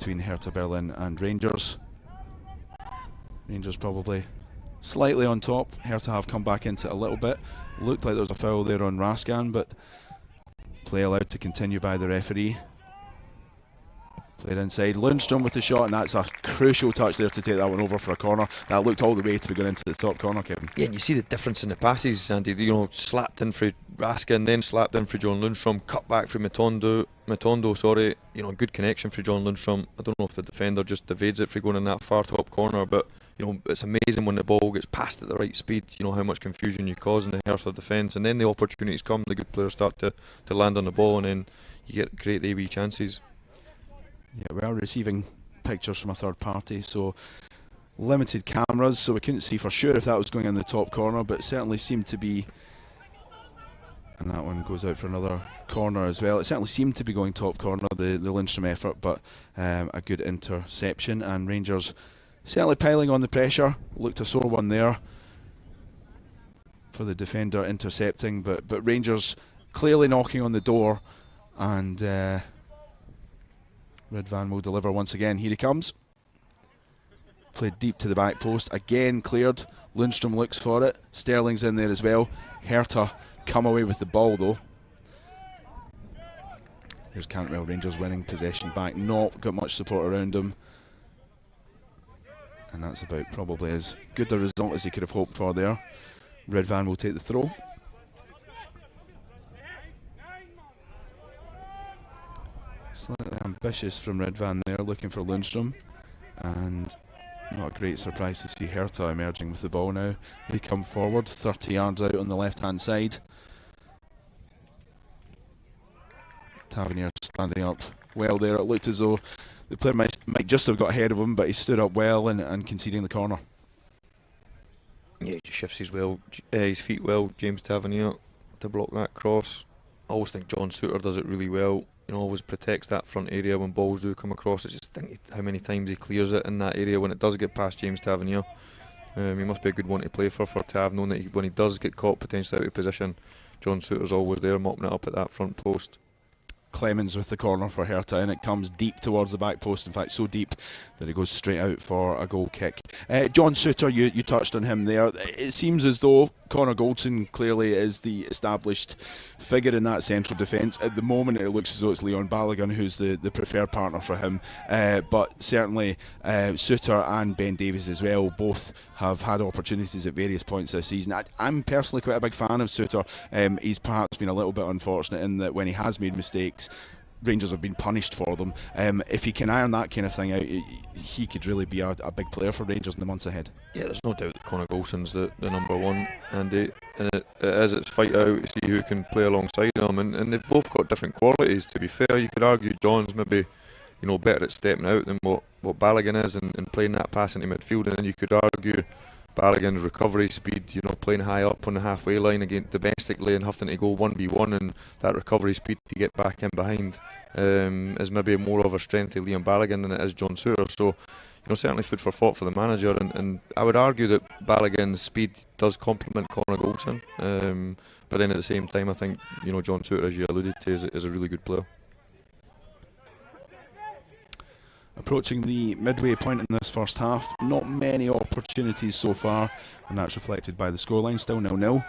between Hertha Berlin and Rangers. Rangers probably slightly on top. Hertha have come back into it a little bit. Looked like there was a foul there on Raskan, but play allowed to continue by the referee. Played inside. Lundstrom with the shot, and that's a crucial touch there to take that one over for a corner. That looked all the way to be going into the top corner, Kevin. Yeah, and you see the difference in the passes, Andy. You know, slapped in for Raskin, then slapped in for John Lundstrom, cut back for Matondo, sorry. You know, good connection for John Lundstrom. I don't know if the defender just evades it for going in that far top corner, but you know, it's amazing when the ball gets passed at the right speed, you know, how much confusion you cause in the Hertha defence, and then the opportunities come, the good players start to land on the ball, and then you get great A-B chances. Yeah, we are receiving pictures from a third party, so limited cameras, so we couldn't see for sure if that was going in the top corner, but it certainly seemed to be, and that one goes out for another corner as well. It certainly seemed to be going top corner, the Lindstrom effort, but a good interception, and Rangers certainly piling on the pressure. Looked a sore one there for the defender intercepting, but Rangers clearly knocking on the door, and Ridvan will deliver once again. Here he comes. Played deep to the back post. Again cleared. Lundstrom looks for it. Sterling's in there as well. Hertha come away with the ball though. Here's Cantwell. Rangers winning possession back. Not got much support around him. And that's about probably as good a result as he could have hoped for there. Ridvan will take the throw. Slightly ambitious from Ridvan there, looking for Lundstrom, and not a great surprise to see Hertha emerging with the ball now. They come forward, 30 yards out on the left-hand side. Tavernier standing up well there. It looked as though the player might just have got ahead of him, but he stood up well and conceding the corner. Yeah, he just shifts his feet well, James Tavernier, to block that cross. I always think John Souttar does it really well. You know, always protects that front area when balls do come across. It's just think how many times he clears it in that area when it does get past James Tavernier. He must be a good one to play for Tav, knowing that when he does get caught potentially out of position, John Souttar's always there mopping it up at that front post. Clemens with the corner for Hertha, and it comes deep towards the back post, in fact so deep that it goes straight out for a goal kick. John Souttar, you touched on him there. It seems as though Connor Goldson clearly is the established figure in that central defence. At the moment it looks as though it's Leon Balogun who's the preferred partner for him, but certainly Souttar and Ben Davies as well both have had opportunities at various points this season. I'm personally quite a big fan of Souttar. He's perhaps been a little bit unfortunate in that when he has made mistakes, Rangers have been punished for them. If he can iron that kind of thing out, he could really be a big player for Rangers in the months ahead. Yeah, there's no doubt that Connor Golson's the number one, and it is its fight out to see who can play alongside him, and they've both got different qualities. To be fair, you could argue John's maybe better at stepping out than what Balogun is, and playing that pass into midfield, and then you could argue Balogun's recovery speed, playing high up on the halfway line again domestically and having to go 1v1, and that recovery speed to get back in behind is maybe more of a strength of Liam Balogun than it is John Souttar. So, certainly food for thought for the manager, and I would argue that Balogun's speed does complement Connor Goldson, but then at the same time, I think John Souttar, as you alluded to, is a really good player. Approaching the midway point in this first half, not many opportunities so far, and that's reflected by the scoreline, still 0-0.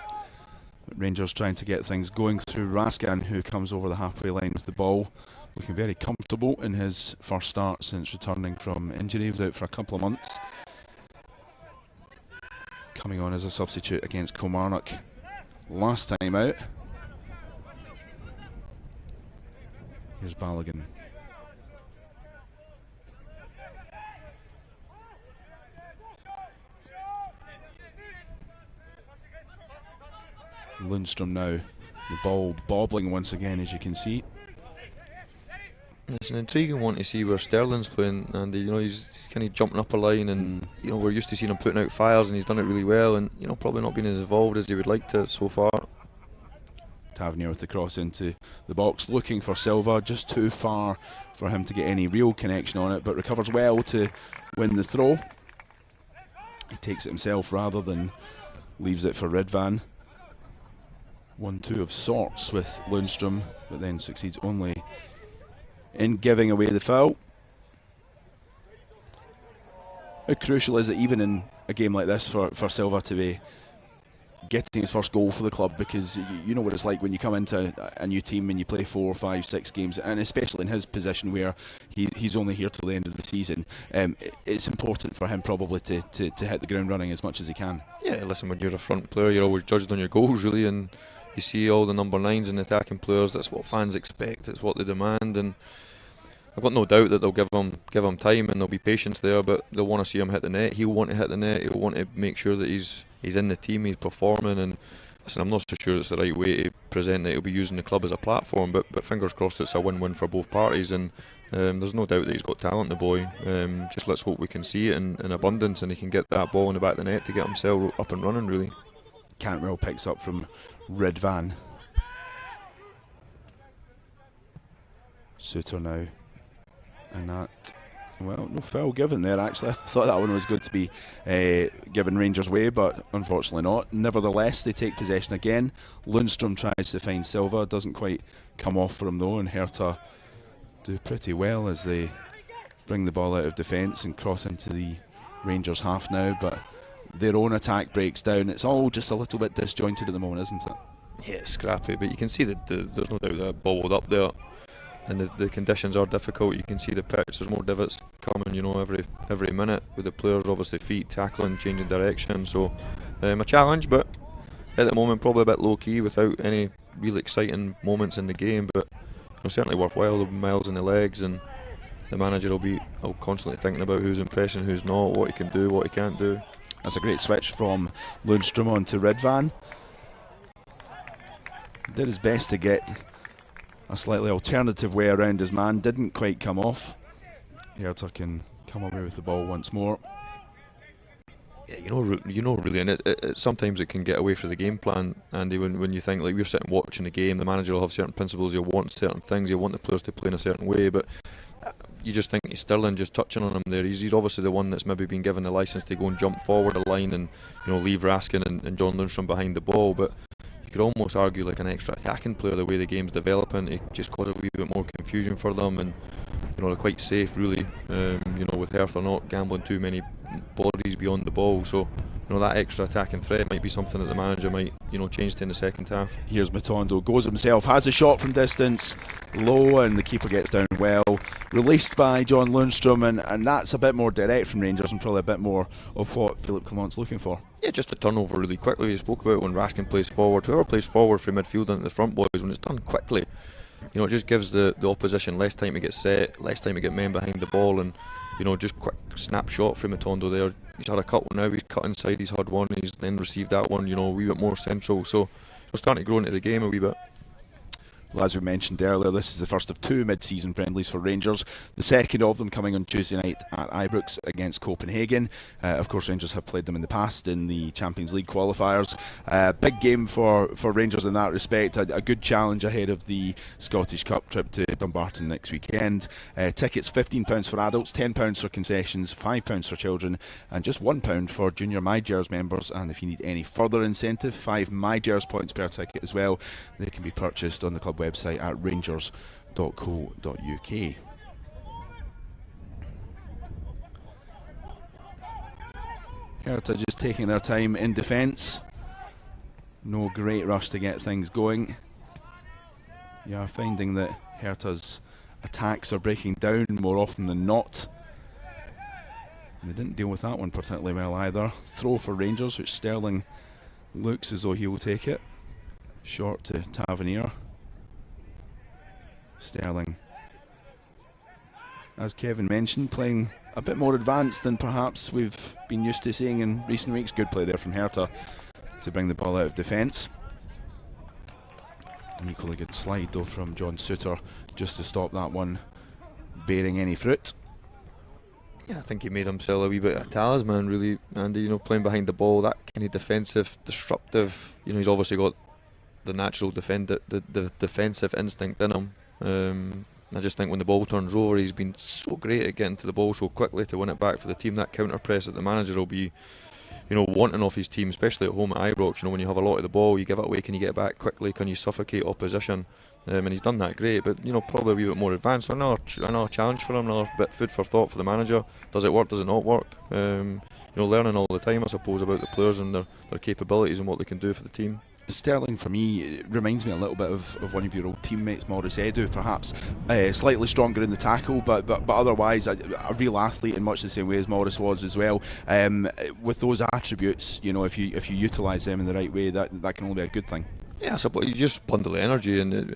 Rangers trying to get things going through Raskan, who comes over the halfway line with the ball, looking very comfortable in his first start since returning from injury. He was out for a couple of months. Coming on as a substitute against Kilmarnock last time out. Here's Balogun. Lundstrom now, the ball bobbling once again, as you can see. It's an intriguing one to see where Sterling's playing, and he's kind of jumping up a line, and we're used to seeing him putting out fires, and he's done it really well, and probably not been as involved as he would like to so far. Tavernier with the cross into the box, looking for Silva, just too far for him to get any real connection on it, but recovers well to win the throw. He takes it himself rather than leaves it for Ridvan. 1-2 of sorts with Lundstrom, but then succeeds only in giving away the foul. How crucial is it, even in a game like this, for Silva to be getting his first goal for the club? Because you know what it's like when you come into a new team and you play 4, 5, 6 games, and especially in his position where he's only here till the end of the season. It's important for him probably to hit the ground running as much as he can. Yeah, listen, when you're a front player, you're always judged on your goals, really, and you see all the number 9s and attacking players. That's what fans expect. It's what they demand, and I've got no doubt that they'll give him time and there'll be patience there, but they'll want to see him hit the net. He'll want to hit the net. He'll want to make sure that he's in the team, he's performing. And listen, I'm not so sure it's the right way to present that he'll be using the club as a platform, but fingers crossed it's a win-win for both parties. And there's no doubt that he's got talent, the boy. Just let's hope we can see it in abundance and he can get that ball in the back of the net to get himself up and running, really. Cantwell picks up from Ridvan. Suter now. And that, well, no foul given there actually. I thought that one was good to be given Rangers' way, but unfortunately not. Nevertheless, they take possession again. Lundstrom tries to find Silva, doesn't quite come off for him though, and Hertha do pretty well as they bring the ball out of defence and cross into the Rangers half now, but their own attack breaks down. It's all just a little bit disjointed at the moment, isn't it? Yeah, it's scrappy, but you can see that there's no doubt that bobbled up there. And the conditions are difficult. You can see the pitch, there's more divots coming, you know, every minute, with the players obviously feet tackling, changing direction. So a challenge, but at the moment probably a bit low key without any real exciting moments in the game, but certainly worthwhile. There'll be miles in the legs, and the manager will be constantly thinking about who's impressing, who's not, what he can do, what he can't do. That's a great switch from Lundstrom on to Ridvan. Did his best to get a slightly alternative way around his man, didn't quite come off. Hertha can come away with the ball once more. Yeah, you know, really, and sometimes it can get away from the game plan, Andy. When you think, like, we're sitting watching the game, the manager will have certain principles, he'll want certain things, he'll want the players to play in a certain way, but you just think he's Sterling just touching on him there. He's obviously the one that's maybe been given the licence to go and jump forward a line and leave Raskin and John Lundstrom behind the ball, but you could almost argue like an extra attacking player, the way the game's developing, it just cause a wee bit more confusion for them, and they're quite safe really, with Hertha not gambling too many bodies beyond the ball, so that extra attacking threat might be something that the manager might change to in the second half. Here's Matondo, goes himself, has a shot from distance, low, and the keeper gets down well, released by John Lundstrom, and that's a bit more direct from Rangers and probably a bit more of what Philippe Clement's looking for. Yeah, just a turnover really quickly. We spoke about when Raskin plays forward, whoever plays forward from midfield into the front boys, when it's done quickly, it just gives the opposition less time to get set, less time to get men behind the ball, and just quick snapshot from Matondo there. He's had a couple now, he's cut inside, he's had one, he's then received that one, a wee bit more central, so we're starting to grow into the game a wee bit. Well, as we mentioned earlier, this is the first of 2 mid-season friendlies for Rangers. The second of them coming on Tuesday night at Ibrox against Copenhagen. Of course, Rangers have played them in the past in the Champions League qualifiers. Big game for Rangers in that respect. A good challenge ahead of the Scottish Cup trip to Dumbarton next weekend. Tickets £15 for adults, £10 for concessions, £5 for children, and just £1 for junior MyJers members. And if you need any further incentive, 5 MyJers points per ticket as well. They can be purchased on the club website at rangers.co.uk. Hertha just taking their time in defence. No great rush to get things going. You are finding that Hertha's attacks are breaking down more often than not. And they didn't deal with that one particularly well either. Throw for Rangers, which Sterling looks as though he will take it. Short to Tavernier. Sterling, as Kevin mentioned, playing a bit more advanced than perhaps we've been used to seeing in recent weeks. Good play there from Hertha to bring the ball out of defence. An equally good slide though from John Suter just to stop that one bearing any fruit. Yeah, I think he made himself a wee bit of a talisman really, Andy, playing behind the ball, that kind of defensive, disruptive, he's obviously got the natural the defensive instinct in him. I just think when the ball turns over, he's been so great at getting to the ball so quickly to win it back for the team. That counter press that the manager will be, wanting off his team, especially at home at Ibrox. When you have a lot of the ball, you give it away. Can you get it back quickly? Can you suffocate opposition? and he's done that great. But probably a wee bit more advanced. So another challenge for him, another bit food for thought for the manager. Does it work? Does it not work? Learning all the time, I suppose, about the players and their capabilities and what they can do for the team. Sterling, for me, it reminds me a little bit of one of your old teammates, Maurice Edu, perhaps slightly stronger in the tackle, but otherwise a real athlete in much the same way as Maurice was as well. With those attributes, if you utilise them in the right way, that can only be a good thing. Yeah, I suppose you just bundle energy, and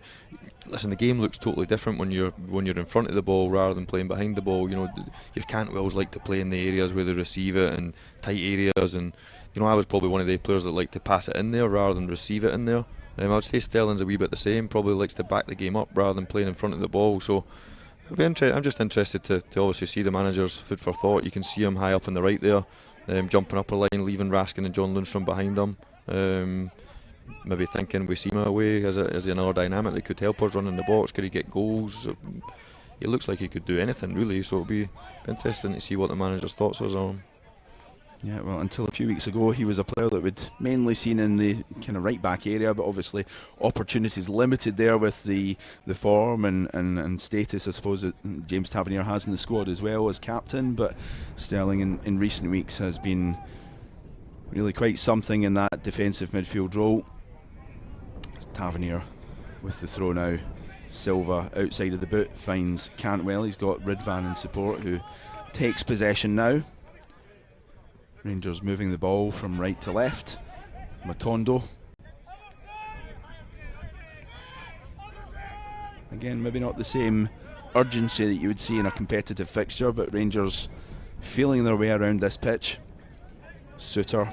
listen, the game looks totally different when you're in front of the ball rather than playing behind the ball. Your Cantwells like to play in the areas where they receive it and tight areas, and I was probably one of the players that like to pass it in there rather than receive it in there. I would say Sterling's a wee bit the same, probably likes to back the game up rather than playing in front of the ball. So I'm just interested to obviously see the manager's food for thought. You can see him high up in the right there, jumping up a line, leaving Raskin and John Lundstrom behind him. Maybe thinking we see him away as another dynamic that could help us run in the box. Could he get goals? It looks like he could do anything really, so it'll be interesting to see what the manager's thoughts are on. Yeah, well, until a few weeks ago, he was a player that we'd mainly seen in the kind of right back area, but obviously opportunities limited there with the form and status, I suppose, that James Tavernier has in the squad as well as captain. But Sterling in recent weeks has been really quite something in that defensive midfield role. Tavernier with the throw now. Silva outside of the boot finds Cantwell. He's got Ridvan in support, who takes possession now. Rangers moving the ball from right to left. Matondo. Again, maybe not the same urgency that you would see in a competitive fixture, but Rangers feeling their way around this pitch. Suter.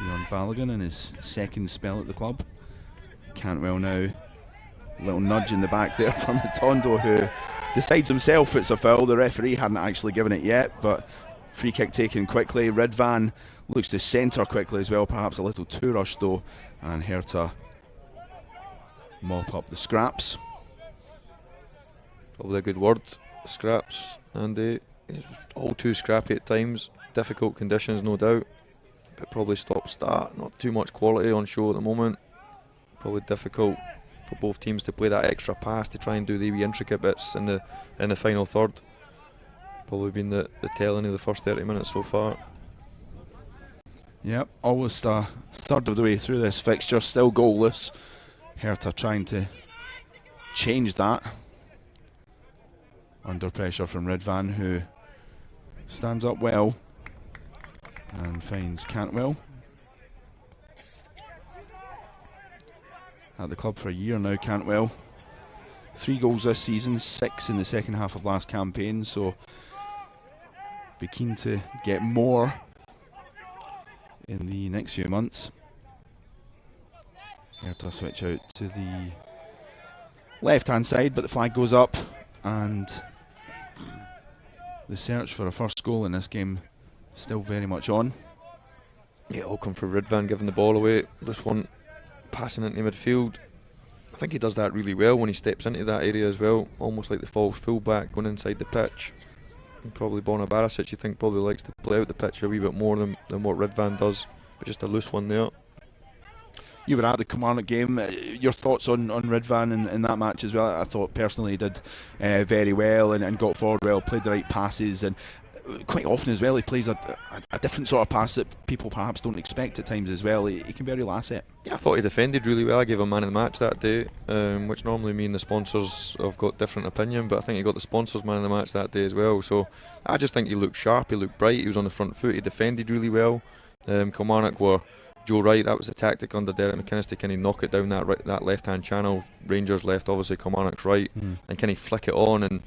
Leon Balogun in his second spell at the club. Cantwell now. Little nudge in the back there from Matondo, who decides himself it's a foul. The referee hadn't actually given it yet, but free kick taken quickly. Ridvan looks to centre quickly as well, perhaps a little too rushed though, and Hertha mop up the scraps. Probably a good word, scraps, and it's all too scrappy at times. Difficult conditions, no doubt, but probably stop-start. Not too much quality on show at the moment. Probably difficult for both teams to play that extra pass to try and do the wee intricate bits in the final third. Probably been the telling of the first 30 minutes so far. Yep, almost a third of the way through this fixture, still goalless. Hertha trying to change that. Under pressure from Ridvan, who stands up well and finds Cantwell. At the club for a year now, Cantwell. 3 goals this season, 6 in the second half of last campaign, so be keen to get more in the next few months. Hertha switch out to the left-hand side, but the flag goes up, and the search for a first goal in this game still very much on. Yeah, all come for Ridvan giving the ball away. This one passing into midfield. I think he does that really well when he steps into that area as well, almost like the false fullback going inside the pitch. And probably Borna Barisic, you think, probably likes to play out the pitch a wee bit more than what Ridvan does, but just a loose one there. You were at the Kilmarnock game. Your thoughts on Ridvan in that match as well? I thought personally he did very well and got forward well, played the right passes, and quite often as well he plays a different sort of pass that people perhaps don't expect at times as well. He can be a real asset. Yeah, I thought he defended really well. I gave him man of the match that day, which normally mean the sponsors have got different opinion, but I think he got the sponsors man of the match that day as well. So I just think he looked sharp, he looked bright, he was on the front foot, he defended really well. Kilmarnock were Joe Wright, that was the tactic under Derek McInnes, to kind of knock it down that left-hand channel. Rangers left, obviously Kilmarnock's right, and kind of flick it on and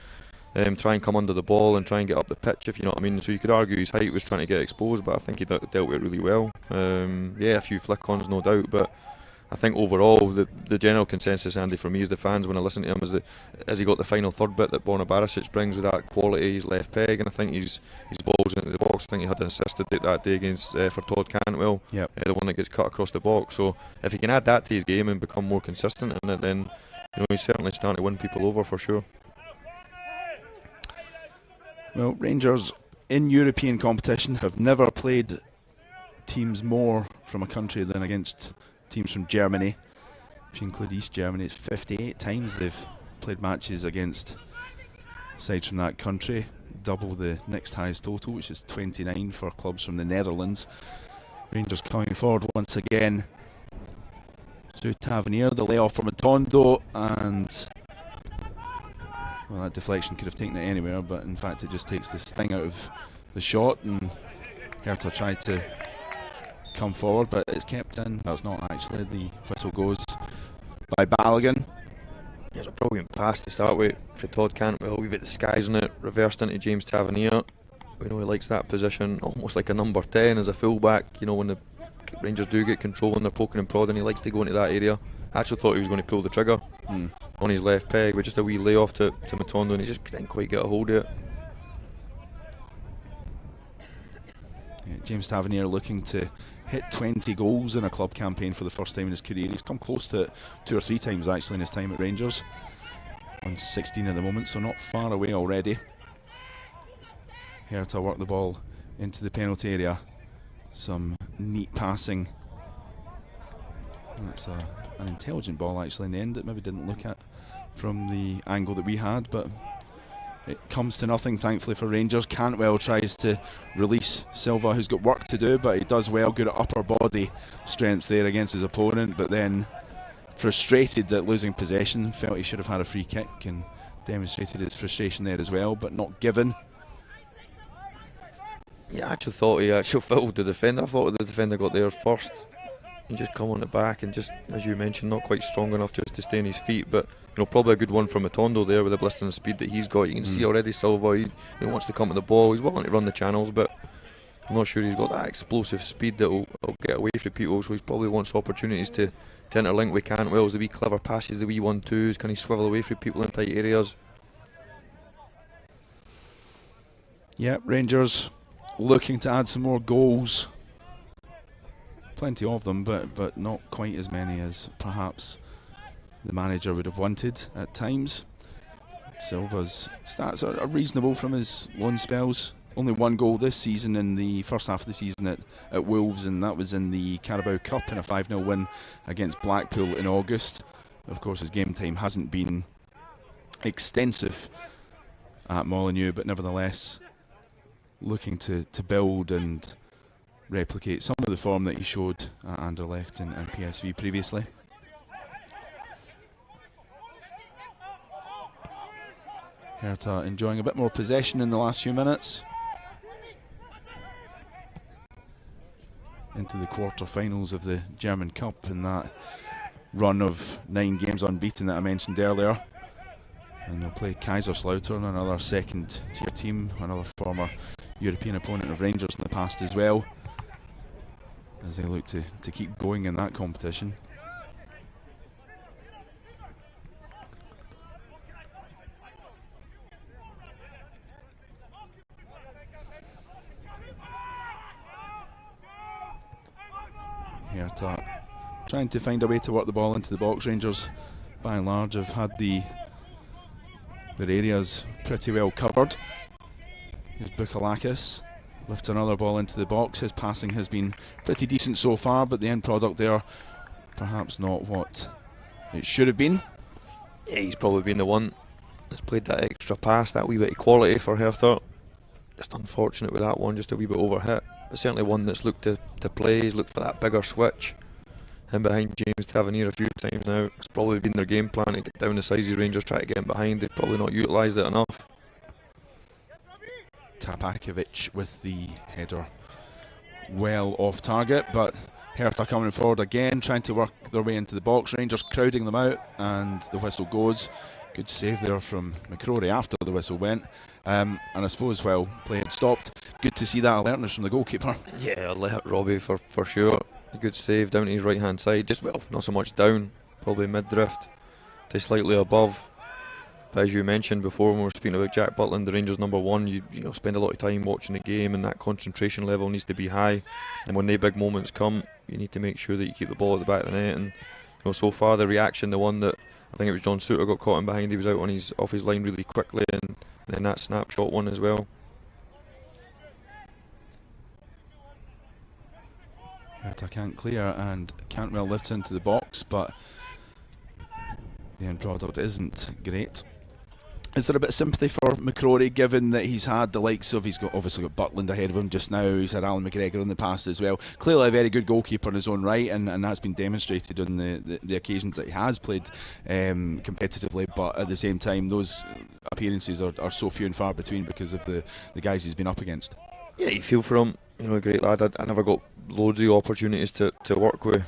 try and come under the ball and try and get up the pitch, if you know what I mean. So you could argue his height was trying to get exposed, but I think he dealt with it really well. Yeah, a few flick-ons, no doubt, but I think overall the general consensus, Andy, for me as the fans when I listen to him is that as he got the final third bit that Borna Barisic brings with that quality, his left peg, and I think his balls into the box. I think he had an assisted that day against for Todd Cantwell, yep. The one that gets cut across the box. So if he can add that to his game and become more consistent in it, then he's certainly starting to win people over for sure. Well, Rangers in European competition have never played teams more from a country than against teams from Germany. If you include East Germany, it's 58 times they've played matches against sides from that country, double the next highest total, which is 29 for clubs from the Netherlands. Rangers coming forward once again through Tavernier, the layoff for Matondo, and well, that deflection could have taken it anywhere, but in fact it just takes the sting out of the shot, and Hertha tried to come forward, but it's kept in. That's not actually. The whistle goes by Balogun. There's a brilliant pass to start with for Todd Cantwell. We bit the skies on it, reversed into James Tavernier. We know he likes that position, almost like a number 10 as a fullback. You know, when the Rangers do get control and they're poking and prodding, he likes to go into that area. I actually thought he was going to pull the trigger on his left peg with just a wee layoff to Matondo, and he just didn't quite get a hold of it. Yeah, James Tavernier looking to hit 20 goals in a club campaign for the first time in his career. He's come close to it 2 or 3 times actually in his time at Rangers. On 16 at the moment, so not far away already. Hertha work the ball into the penalty area. Some neat passing. That's an intelligent ball actually in the end. It maybe didn't look at from the angle that we had, but it comes to nothing thankfully for Rangers. Cantwell tries to release Silva, who's got work to do, but he does well. Good upper body strength there against his opponent, but then frustrated at losing possession, felt he should have had a free kick and demonstrated his frustration there as well, but not given. Yeah, I actually thought he fouled the defender. I thought the defender got there first and just come on it back, and just, as you mentioned, not quite strong enough just to stay on his feet. But you know, probably a good one from Matondo there with the blistering speed that he's got. You can see already Silva, he wants to come to the ball. He's willing to run the channels, but I'm not sure he's got that explosive speed that will get away from people. So he probably wants opportunities to interlink with Cantwell's, the wee clever passes, the wee 1-2s. Can he swivel away from people in tight areas? Yeah, Rangers looking to add some more goals. Plenty of them, but not quite as many as perhaps the manager would have wanted at times. Silva's stats are reasonable from his loan spells. Only 1 goal this season in the first half of the season at Wolves, and that was in the Carabao Cup in a 5-0 win against Blackpool in August. Of course, his game time hasn't been extensive at Molineux, but nevertheless looking to build and replicate some of the form that he showed at Anderlecht and PSV previously. Hertha enjoying a bit more possession in the last few minutes. Into the quarter-finals of the German Cup in that run of 9 games unbeaten that I mentioned earlier. And they'll play Kaiserslautern, another second-tier team, another former European opponent of Rangers in the past as well, as they look to keep going in that competition. Hertha trying to find a way to work the ball into the box. Rangers, by and large, have had their areas pretty well covered. Here's Bukalakis, lifts another ball into the box. His passing has been pretty decent so far, but the end product there, perhaps not what it should have been. Yeah, he's probably been the one that's played that extra pass, that wee bit of quality for Hertha. Just unfortunate with that one, just a wee bit overhit. But certainly one that's looked to play. He's looked for that bigger switch. Him behind James Tavernier a few times now. It's probably been their game plan to get down the size of Rangers, try to get him behind. They've probably not utilised it enough. Tapakovic with the header well off target, but Hertha coming forward again, trying to work their way into the box. Rangers crowding them out, and the whistle goes. Good save there from McCrory after the whistle went. And I suppose, well, play had stopped. Good to see that alertness from the goalkeeper. Yeah, alert Robbie for sure. A good save down to his right hand side. Just, well, not so much down, probably mid drift to slightly above. But as you mentioned before when we were speaking about Jack Butland, the Rangers #1, you know, spend a lot of time watching the game, and that concentration level needs to be high. And when the big moments come, you need to make sure that you keep the ball at the back of the net. And you know, so far the reaction, the one that I think it was John Suter got caught in behind, he was out on off his line really quickly, and then that snapshot one as well. Hertha can't clear, and Cantwell lifts into the box, but the end product isn't great. Is there a bit of sympathy for McCrory, given that he's had the likes of, obviously got Butland ahead of him just now, he's had Alan McGregor in the past as well. Clearly a very good goalkeeper in his own right, and that's been demonstrated on the occasions that he has played competitively, but at the same time those appearances are so few and far between because of the guys he's been up against. Yeah, you feel for him, a great lad. I never got loads of opportunities to work with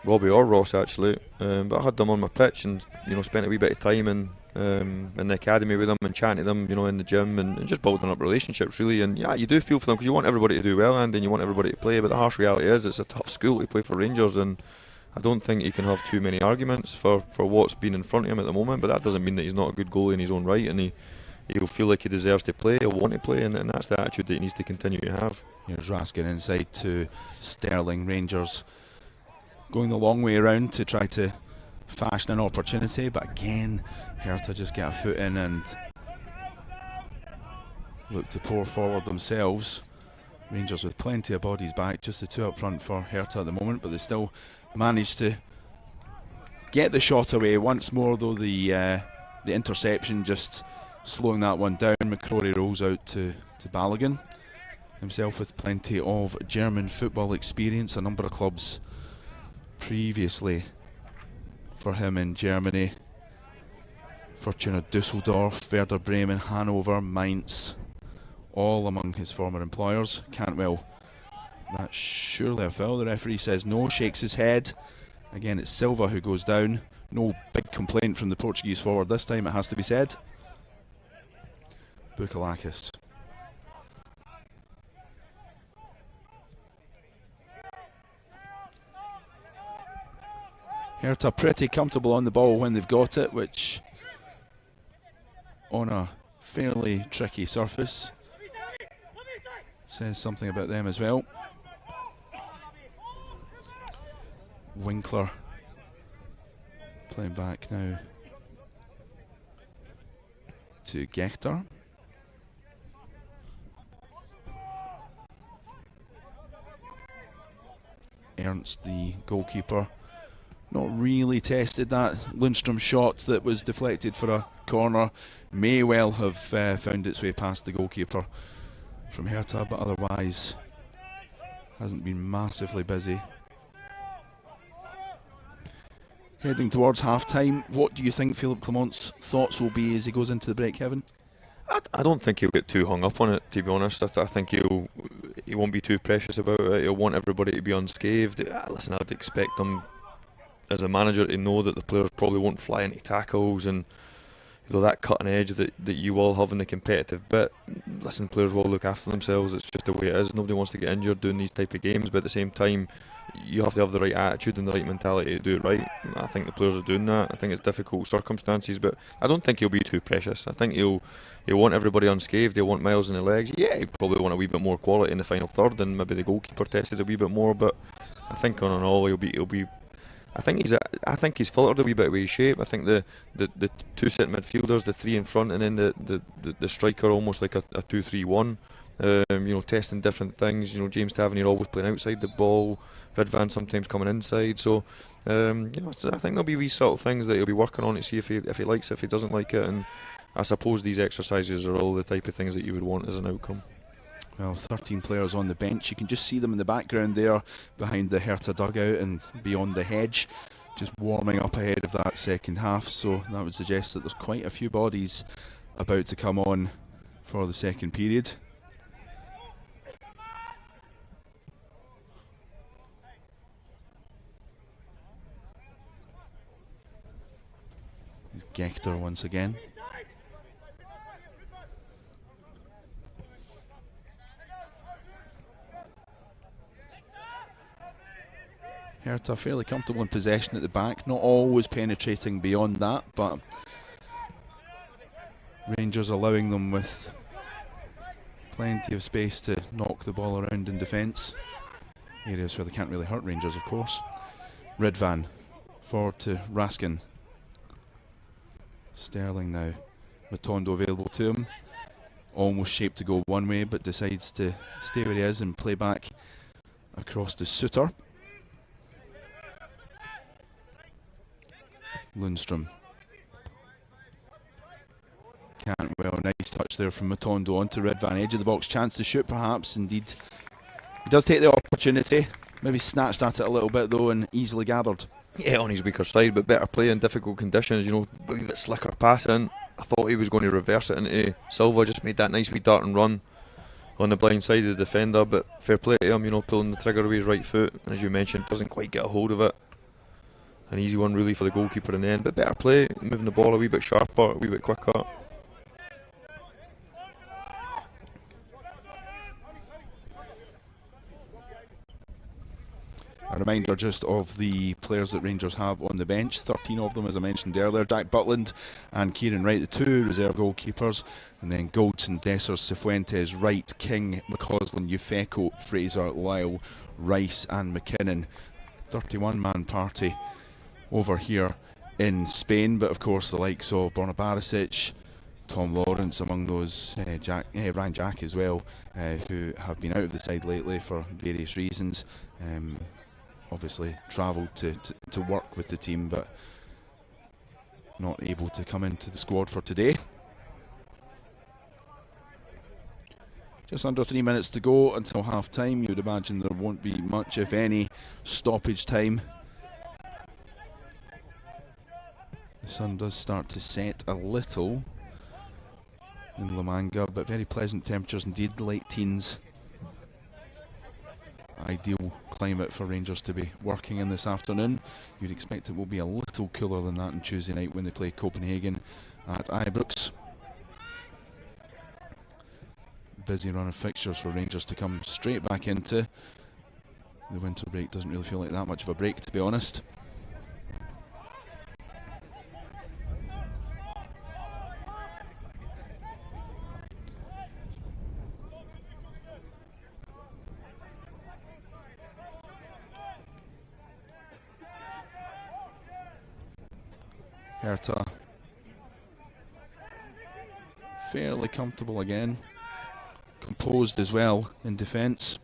Robbie or Ross actually, but I had them on my pitch and spent a wee bit of time in the academy with them and chatting to them, in the gym and just building up relationships really. And yeah, you do feel for them because you want everybody to do well and then you want everybody to play, but the harsh reality is it's a tough school to play for Rangers, and I don't think you can have too many arguments for what's been in front of him at the moment, but that doesn't mean that he's not a good goalie in his own right, and he'll feel like he deserves to play, he'll want to play, and that's the attitude that he needs to continue to have. Here's Raskin inside to Sterling. Rangers going the long way around to try to fashion an opportunity, but again Hertha just get a foot in and look to pour forward themselves. Rangers with plenty of bodies back, just the two up front for Hertha at the moment, but they still managed to get the shot away once more, though the interception just slowing that one down. McCrory rolls out to Balogun, himself with plenty of German football experience, a number of clubs previously for him in Germany. Fortuna Dusseldorf, Werder Bremen, Hanover, Mainz, all among his former employers. Cantwell, that's surely a foul. The referee says no, shakes his head. Again, it's Silva who goes down. No big complaint from the Portuguese forward this time, it has to be said. Bukalakis. Hertha pretty comfortable on the ball when they've got it, which on a fairly tricky surface says something about them as well. Winkler playing back now to Gechter. Ernst, the goalkeeper, not really tested that Lundstrom shot that was deflected for a corner. May well have found its way past the goalkeeper from Hertha, but otherwise hasn't been massively busy. Heading towards half-time, what do you think Philippe Clement's thoughts will be as he goes into the break, Kevin? I don't think he'll get too hung up on it, to be honest. I think he won't be too precious about it. He'll want everybody to be unscathed. Listen, I'd expect him as a manager to know that the players probably won't fly into tackles, and that cutting edge that you all have in the competitive bit. Listen, players will look after themselves. It's just the way it is. Nobody wants to get injured doing these type of games, but at the same time you have to have the right attitude and the right mentality to do it right. I think the players are doing that. I think it's difficult circumstances, but I don't think he'll be too precious. I think he'll want everybody unscathed. He'll want miles in the legs. Yeah, he'll probably want a wee bit more quality in the final third, and maybe the goalkeeper tested a wee bit more, but I think on and all he'll be I think he's filtered a wee bit with his shape. I think the two set midfielders, the three in front, and then the striker almost like a 2-3-1. Testing different things. James Tavernier always playing outside the ball. Ridvan sometimes coming inside. So I think there'll be these sort of things that he'll be working on to see if he likes it, if he doesn't like it. And I suppose these exercises are all the type of things that you would want as an outcome. Well, 13 players on the bench. You can just see them in the background there behind the Hertha dugout and beyond the hedge, just warming up ahead of that second half. So that would suggest that there's quite a few bodies about to come on for the second period. Gechter once again. Hertha fairly comfortable in possession at the back, not always penetrating beyond that, but Rangers allowing them with plenty of space to knock the ball around in defence. Areas where they can't really hurt Rangers, of course. Ridvan forward to Raskin. Sterling now. Matondo available to him. Almost shaped to go one way, but decides to stay where he is and play back across to Suter. Lundstrom. Cantwell, nice touch there from Matondo onto Redvan, edge of the box, chance to shoot perhaps, indeed. He does take the opportunity, maybe snatched at it a little bit though and easily gathered. Yeah, on his weaker side, but better play in difficult conditions, you know, a wee bit slicker passing. I thought he was going to reverse it into Silva, just made that nice wee dart and run on the blind side of the defender, but fair play to him, you know, pulling the trigger with his right foot, and as you mentioned, doesn't quite get a hold of it. An easy one really for the goalkeeper in the end, but better play, moving the ball a wee bit sharper, a wee bit quicker. A reminder just of the players that Rangers have on the bench, 13 of them as I mentioned earlier. Dak Butland and Kieran Wright, the two reserve goalkeepers, and then Goldson, Dessers, Cifuentes, Wright, King, McCausland, Ufeko, Fraser, Lyle, Rice and McKinnon. 31-man party over here in Spain, but of course the likes of Borna Barisic, Tom Lawrence among those, Ryan Jack as well, who have been out of the side lately for various reasons. Obviously travelled to work with the team, but not able to come into the squad for today. Just under 3 minutes to go until half time. You would imagine there won't be much, if any, stoppage time. The sun does start to set a little in La Manga, but very pleasant temperatures indeed, late teens. Ideal climate for Rangers to be working in this afternoon. You'd expect it will be a little cooler than that on Tuesday night when they play Copenhagen at Ibrox. Busy run of fixtures for Rangers to come straight back into. The winter break doesn't really feel like that much of a break, to be honest. Hertha fairly comfortable again, composed as well in defence.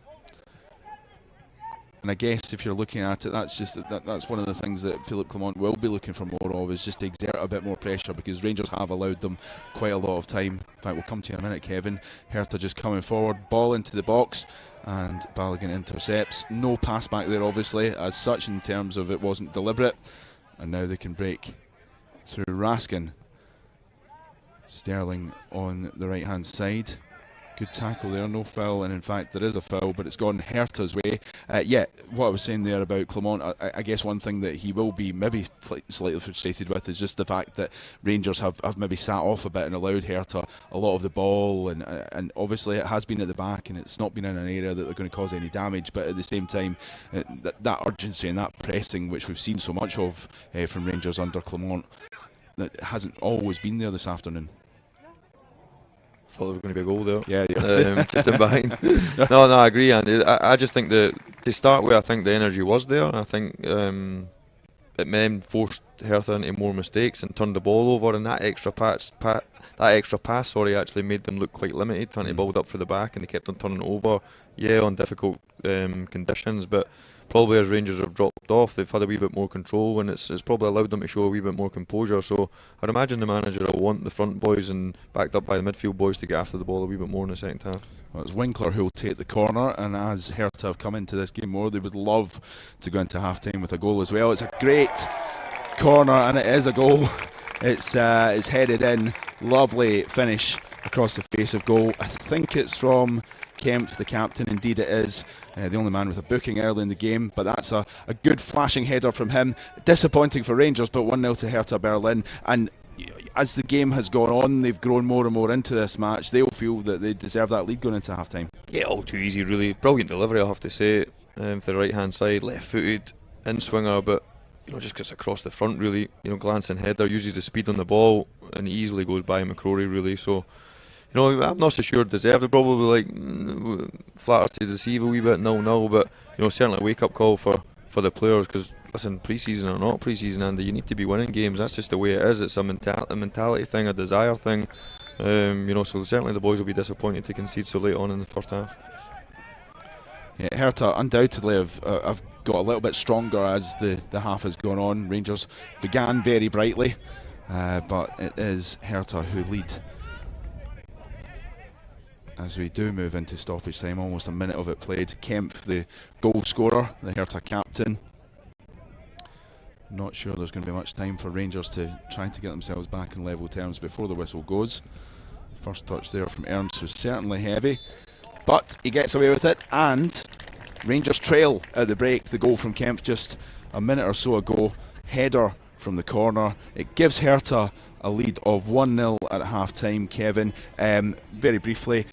And I guess if you're looking at it, that's just that's one of the things that Philippe Clement will be looking for more of, is just to exert a bit more pressure, because Rangers have allowed them quite a lot of time. In fact, we'll come to you in a minute, Kevin. Hertha just coming forward, ball into the box, and Balogun intercepts. No pass back there, obviously, as such, in terms of it wasn't deliberate. And now they can break through Raskin. Sterling on the right hand side. Good tackle there, no foul, and in fact there is a foul, but it's gone Hertha's way. Yeah, what I was saying there about Clement, I guess one thing that he will be maybe slightly frustrated with is just the fact that Rangers have maybe sat off a bit and allowed Hertha a lot of the ball, and obviously it has been at the back and it's not been in an area that they're going to cause any damage, but at the same time that urgency and that pressing, which we've seen so much of from Rangers under Clement, that hasn't always been there this afternoon. Thought there was going to be a goal there. Yeah. Just in behind. No, I agree, Andy. I just think that to start with, I think the energy was there. I think it then forced Hertha into more mistakes and turned the ball over, and that extra pass, actually made them look quite limited, trying to build up for the back, and they kept on turning over. Yeah, on difficult conditions, but probably as Rangers have dropped off, they've had a wee bit more control, and it's probably allowed them to show a wee bit more composure. So I'd imagine the manager will want the front boys and backed up by the midfield boys to get after the ball a wee bit more in the second half. Well, it's Winkler who will take the corner, and as Hertha have come into this game more, they would love to go into half time with a goal as well. It's a great corner, and it is a goal. It's headed in, lovely finish across the face of goal. I think it's from Kempf, the captain. Indeed it is, the only man with a booking early in the game, but that's a good flashing header from him. Disappointing for Rangers, but 1-0 to Hertha Berlin, and as the game has gone on, they've grown more and more into this match. They'll feel that they deserve that lead going into half time. Yeah, all too easy really. Brilliant delivery, I have to say, for the right hand side, left footed in swinger, but just gets across the front really, glancing header, uses the speed on the ball and easily goes by McCrory really. So I'm not so sure deserved it, probably flatters to deceive a wee bit 0-0, but certainly a wake up call for the players, because listen, pre-season or not pre-season, Andy, you need to be winning games. That's just the way it is. It's a mentality thing, a desire thing, so certainly the boys will be disappointed to concede so late on in the first half. Yeah, Hertha undoubtedly have got a little bit stronger as the half has gone on. Rangers began very brightly, but it is Hertha who lead as we do move into stoppage time. Almost a minute of it played. Kempf, the goal scorer, the Hertha captain. Not sure there's going to be much time for Rangers to try to get themselves back in level terms before the whistle goes. First touch there from Ernst was certainly heavy, but he gets away with it, and Rangers trail at the break. The goal from Kempf just a minute or so ago. Header from the corner. It gives Hertha a lead of 1-0 at half time. Kevin, very briefly,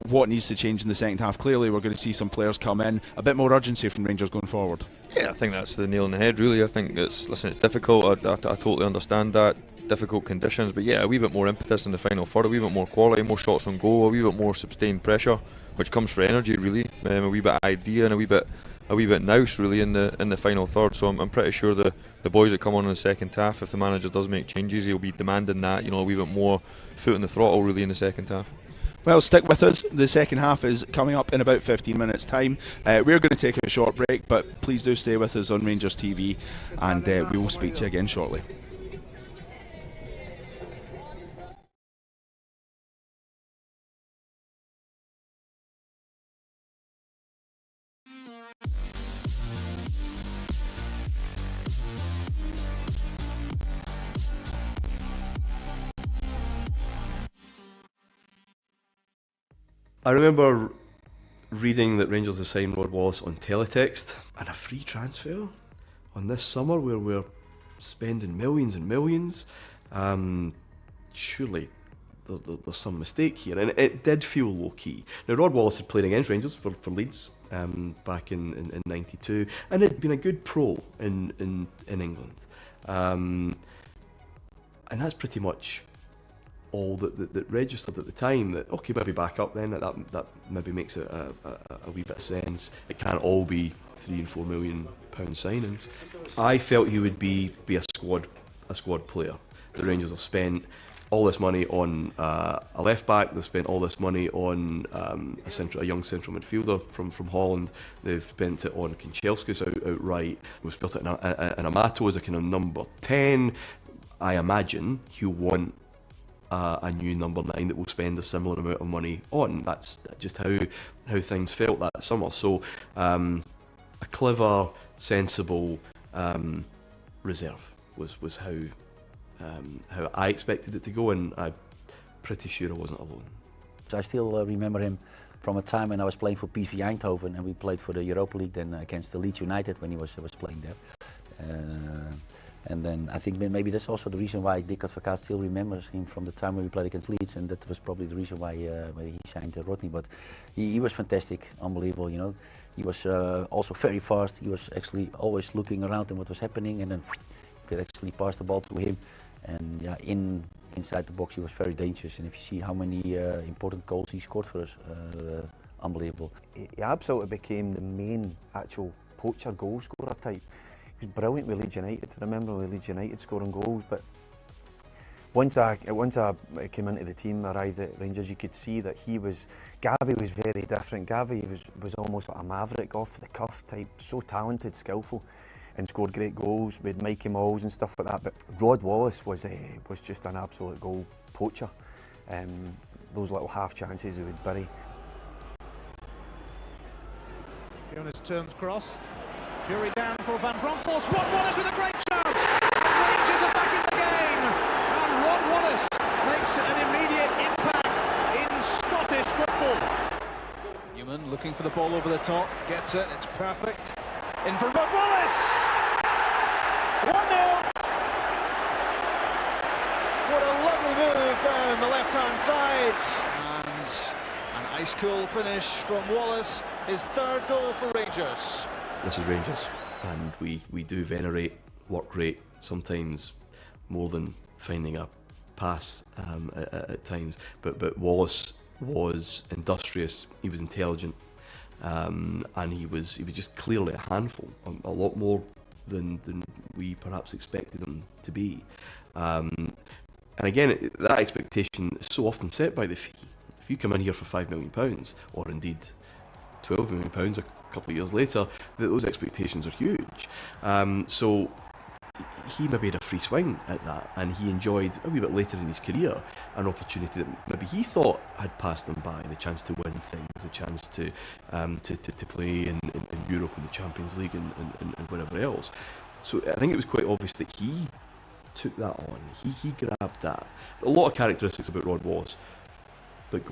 what needs to change in the second half? Clearly we're going to see some players come in, a bit more urgency from Rangers going forward. Yeah, I think that's the nail on the head really. I think it's difficult. I totally understand that. Difficult conditions, but yeah, a wee bit more impetus in the final third, a wee bit more quality, more shots on goal, a wee bit more sustained pressure, which comes for energy really, a wee bit of idea and a wee bit nous really in the final third. So I'm pretty sure the boys that come on in the second half, if the manager does make changes, he'll be demanding that, a wee bit more foot in the throttle really in the second half. Well, stick with us. The second half is coming up in about 15 minutes time. We're going to take a short break, but please do stay with us on Rangers TV, and we will speak to you again shortly. I remember reading that Rangers have signed Rod Wallace on teletext and a free transfer on this summer where we're spending millions and millions. Surely there's some mistake here, and it did feel low-key. Now, Rod Wallace had played against Rangers for Leeds back in '92, and had been a good pro in England. And that's pretty much all that registered at the time. That okay, maybe back up then. That maybe makes a wee bit of sense. It can't all be £3 and £4 million signings. I felt he would be a squad player. The Rangers have spent all this money on a left back. They've spent all this money on a young central midfielder from Holland. They've spent it on Kanchelskis outright. We've spent it in Amato as a kind of number 10. I imagine he'll want a new number 9 that will spend a similar amount of money on. That's just how things felt that summer. So a clever, sensible reserve was how I expected it to go, and I'm pretty sure I wasn't alone. I still remember him from a time when I was playing for PSV Eindhoven, and we played for the Europa League then against the Leeds United when he was playing there. And then I think maybe that's also the reason why Dick Advocaat still remembers him from the time when we played against Leeds, and that was probably the reason why he signed Rodney. But he was fantastic, unbelievable, He was also very fast. He was actually always looking around at what was happening, and then you could actually pass the ball to him. And yeah, inside the box he was very dangerous. And if you see how many important goals he scored for us, unbelievable. He absolutely became the main actual poacher goal scorer type. He was brilliant with Leeds United. I remember with Leeds United scoring goals, but once I came into the team, arrived at Rangers, you could see that Gavi was very different. Gavi was almost like a maverick, off the cuff type, so talented, skillful, and scored great goals with Mikey Malls and stuff like that. But Rod Wallace was just an absolute goal poacher. Those little half chances he would bury. Jonas turns cross. Fury down for Van Bronckhorst. Rod Wallace with a great chance. Rangers are back in the game, and Rod Wallace makes an immediate impact in Scottish football. Newman looking for the ball over the top, gets it. It's perfect. In for Rod Wallace. 1-0. What a lovely move down the left-hand side, and an ice-cool finish from Wallace. His third goal for Rangers. This is Rangers, and we do venerate work rate sometimes more than finding a pass at times. But Wallace was industrious. He was intelligent, and he was just clearly a handful, a lot more than we perhaps expected him to be. And again, that expectation is so often set by the fee. If you come in here for £5 million, or indeed £12 million a couple of years later, those expectations are huge. So he maybe had a free swing at that, and he enjoyed a wee bit later in his career an opportunity that maybe he thought had passed him by, the chance to win things, the chance to play in Europe and the Champions League and whatever else. So I think it was quite obvious that he took that on. He grabbed that. A lot of characteristics about Rod Wallace, but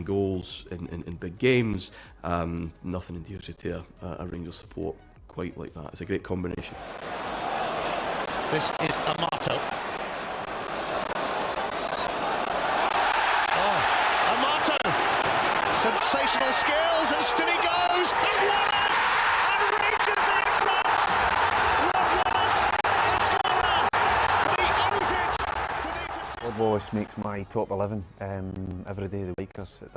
goals in big games. Nothing endears you to a Rangers support quite like that. It's a great combination. This is Amato. Oh, Amato! Sensational skills, and still he goes! And Wallace! And Rangers are in front! Rod Wallace, the scorer! He owes it to the... Rod Wallace makes my top 11 every day of the week. It